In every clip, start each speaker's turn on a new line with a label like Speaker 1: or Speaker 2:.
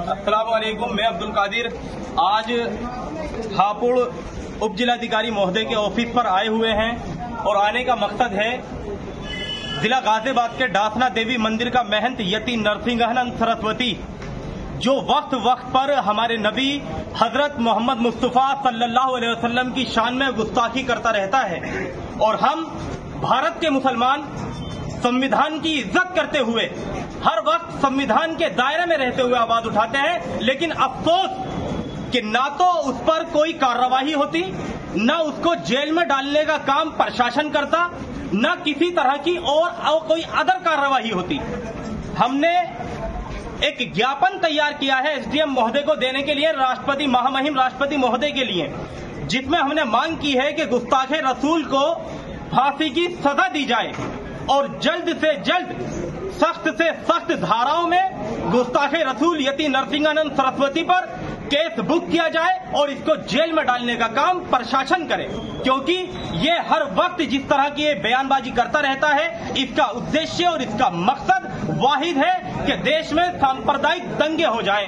Speaker 1: अस्सलाम वालेकुम, मैं अब्दुल कादिर आज हापुड़ उप जिलाधिकारी महोदय के ऑफिस पर आए हुए हैं और आने का मकसद है जिला गाजियाबाद के डासना देवी मंदिर का महंत यति नरसिंहानंद सरस्वती जो वक्त वक्त पर हमारे नबी हजरत मोहम्मद मुस्तफा सल्लल्लाहु अलैहि वसल्लम की शान में गुस्ताखी करता रहता है और हम भारत के मुसलमान संविधान की इज्जत करते हुए हर वक्त संविधान के दायरे में रहते हुए आवाज उठाते हैं, लेकिन अफसोस कि ना तो उस पर कोई कार्रवाई होती, न उसको जेल में डालने का काम प्रशासन करता, न किसी तरह की और कोई अदर कार्रवाई होती। हमने एक ज्ञापन तैयार किया है एसडीएम महोदय को देने के लिए, राष्ट्रपति महामहिम राष्ट्रपति महोदय के लिए, जिसमें हमने मांग की है कि गुस्ताखे रसूल को फांसी की सजा दी जाए और जल्द से जल्द सख्त से सख्त धाराओं में गुस्ताखे रसूल यति नरसिंहानंद सरस्वती पर केस बुक किया जाए और इसको जेल में डालने का काम प्रशासन करे, क्योंकि ये हर वक्त जिस तरह की ये बयानबाजी करता रहता है, इसका उद्देश्य और इसका मकसद वाहिद है कि देश में सांप्रदायिक दंगे हो जाएं,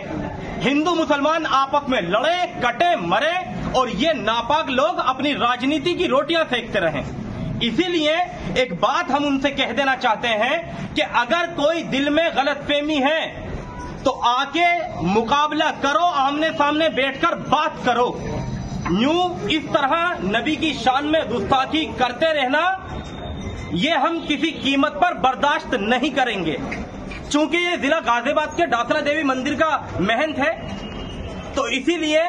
Speaker 1: हिंदू मुसलमान आपस में लड़े कटे मरे और ये नापाक लोग अपनी राजनीति की रोटियां सेकते रहें। इसीलिए एक बात हम उनसे कह देना चाहते हैं कि अगर कोई दिल में गलतफहमी है तो आके मुकाबला करो, आमने सामने बैठकर बात करो। यूं इस तरह नबी की शान में गुस्ताखी करते रहना ये हम किसी कीमत पर बर्दाश्त नहीं करेंगे। चूंकि ये जिला गाजियाबाद के डासना देवी मंदिर का महंत है, तो इसीलिए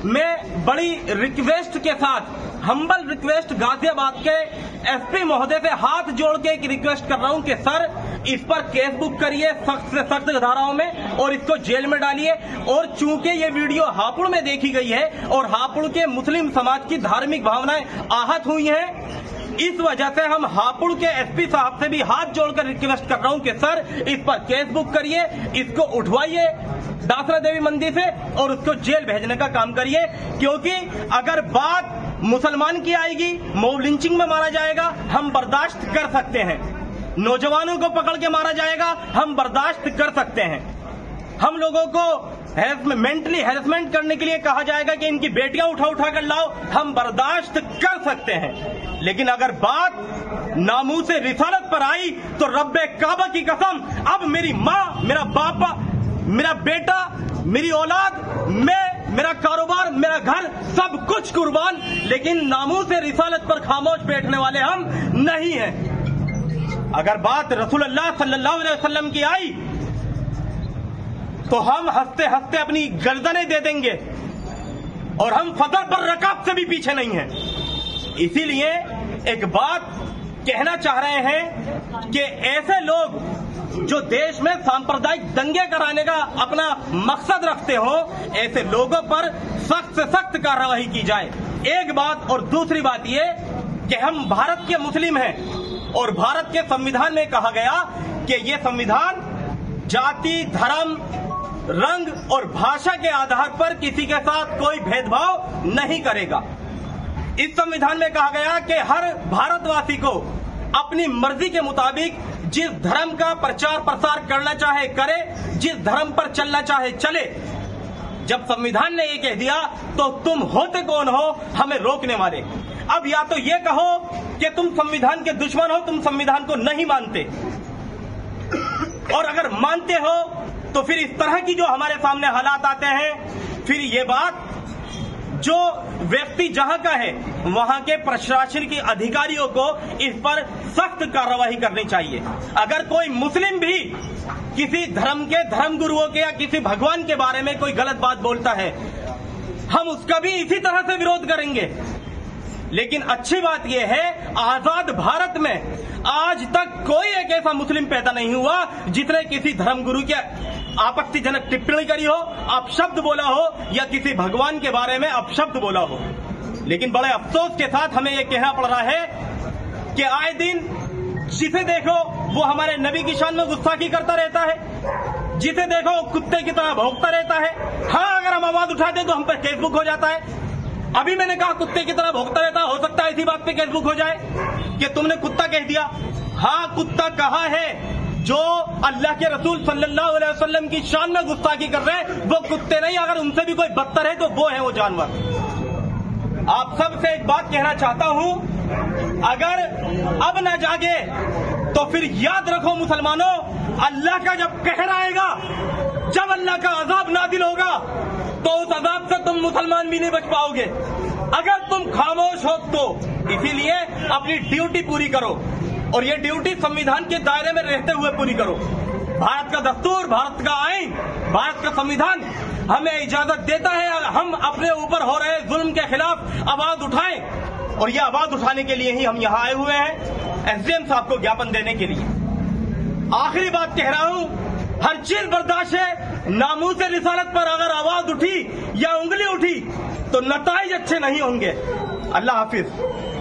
Speaker 1: मैं बड़ी रिक्वेस्ट के साथ, हम्बल रिक्वेस्ट गाजियाबाद के एसपी महोदय से हाथ जोड़ के एक रिक्वेस्ट कर रहा हूं कि सर इस पर केस बुक करिए सख्त से सख्त धाराओं में और इसको जेल में डालिए। और चूंकि ये वीडियो हापुड़ में देखी गई है और हापुड़ के मुस्लिम समाज की धार्मिक भावनाएं आहत हुई हैं, इस वजह से हम हापुड़ के एसपी साहब से भी हाथ जोड़कर रिक्वेस्ट कर रहा हूं कि सर इस पर केस बुक करिए, इसको उठवाइए डासना देवी मंदिर से और उसको जेल भेजने का काम करिए। क्योंकि अगर बात मुसलमान की आएगी, मॉब लिंचिंग में मारा जाएगा, हम बर्दाश्त कर सकते हैं। नौजवानों को पकड़ के मारा जाएगा, हम बर्दाश्त कर सकते हैं। हम लोगों को मेंटली हैरेसमेंट करने के लिए कहा जाएगा कि इनकी बेटियां उठा कर लाओ, हम बर्दाश्त कर सकते हैं। लेकिन अगर बात नामूस से रिसालत पर आई तो रब्बे काबा की कसम, अब मेरी माँ, मेरा बापा, मेरा बेटा, मेरी औलाद, मेरा कारोबार, मेरा घर, सब कुछ कुर्बान, लेकिन नामूस से रिसालत पर खामोश बैठने वाले हम नहीं हैं। अगर बात रसूलुल्लाह सल्लल्लाहु अलैहि वसल्लम की आई तो हम हंसते हंसते अपनी गर्दनें दे देंगे और हम फजर पर रकाब से भी पीछे नहीं हैं। इसीलिए एक बात कहना चाह रहे हैं कि ऐसे लोग जो देश में सांप्रदायिक दंगे कराने का अपना मकसद रखते हो, ऐसे लोगों पर सख्त से सख्त कार्रवाई की जाए। एक बात, और दूसरी बात ये कि हम भारत के मुस्लिम हैं और भारत के संविधान में कहा गया कि ये संविधान जाति, धर्म, रंग और भाषा के आधार पर किसी के साथ कोई भेदभाव नहीं करेगा। इस संविधान में कहा गया कि हर भारतवासी को अपनी मर्जी के मुताबिक जिस धर्म का प्रचार प्रसार करना चाहे करे, जिस धर्म पर चलना चाहे चले। जब संविधान ने ये कह दिया तो तुम होते कौन हो हमें रोकने वाले? अब या तो ये कहो कि तुम संविधान के दुश्मन हो, तुम संविधान को नहीं मानते, और अगर मानते हो तो फिर इस तरह की जो हमारे सामने हालात आते हैं, फिर ये बात जो व्यक्ति जहां का है वहां के प्रशासन के अधिकारियों को इस पर सख्त कार्रवाई करनी चाहिए। अगर कोई मुस्लिम भी किसी धर्म के धर्मगुरुओं के या किसी भगवान के बारे में कोई गलत बात बोलता है, हम उसका भी इसी तरह से विरोध करेंगे। लेकिन अच्छी बात यह है, आजाद भारत में आज तक कोई एक ऐसा मुस्लिम पैदा नहीं हुआ जिसने किसी धर्मगुरु के आपत्तिजनक टिप्पणी करी हो, अपशब्द बोला हो या किसी भगवान के बारे में अपशब्द बोला हो। लेकिन बड़े अफसोस के साथ हमें यह कहना पड़ रहा है कि आए दिन जिसे देखो वो हमारे नबी की शान में गुस्ताखी करता रहता है, जिसे देखो कुत्ते की तरह भौंकता रहता है। हाँ, अगर हम आवाज उठाते तो हम पर केस बुक हो जाता है। अभी मैंने कहा कुत्ते की तरह भौंकता रहता है, हो सकता है इसी बात पे केस बुक हो जाए कि तुमने कुत्ता कह दिया। हाँ, कुत्ता कहा है, जो अल्लाह के रसूल सल्लल्लाहु अलैहि वसल्लम की शान में गुस्ताखी कर रहे हैं वो कुत्ते नहीं, अगर उनसे भी कोई बदतर है तो वो है वो जानवर। आप सबसे एक बात कहना चाहता हूं, अगर अब न जागे तो फिर याद रखो मुसलमानों, अल्लाह का जब कहर आएगा, जब अल्लाह का अजाब नादिल होगा तो उस अजाब से तुम मुसलमान भी नहीं बच पाओगे अगर तुम खामोश हो तो। इसीलिए अपनी ड्यूटी पूरी करो और ये ड्यूटी संविधान के दायरे में रहते हुए पूरी करो। भारत का दस्तूर, भारत का आईन, भारत का संविधान हमें इजाजत देता है हम अपने ऊपर हो रहे जुल्म के खिलाफ आवाज उठाएं, और ये आवाज उठाने के लिए ही हम यहाँ आए हुए हैं, एसडीएम साहब को ज्ञापन देने के लिए। आखिरी बात कह रहा हूं, हर चीज बर्दाश्त है, नामूस रिसालत पर अगर आवाज उठी या उंगली उठी तो नताइज अच्छे नहीं होंगे। अल्लाह हाफिज।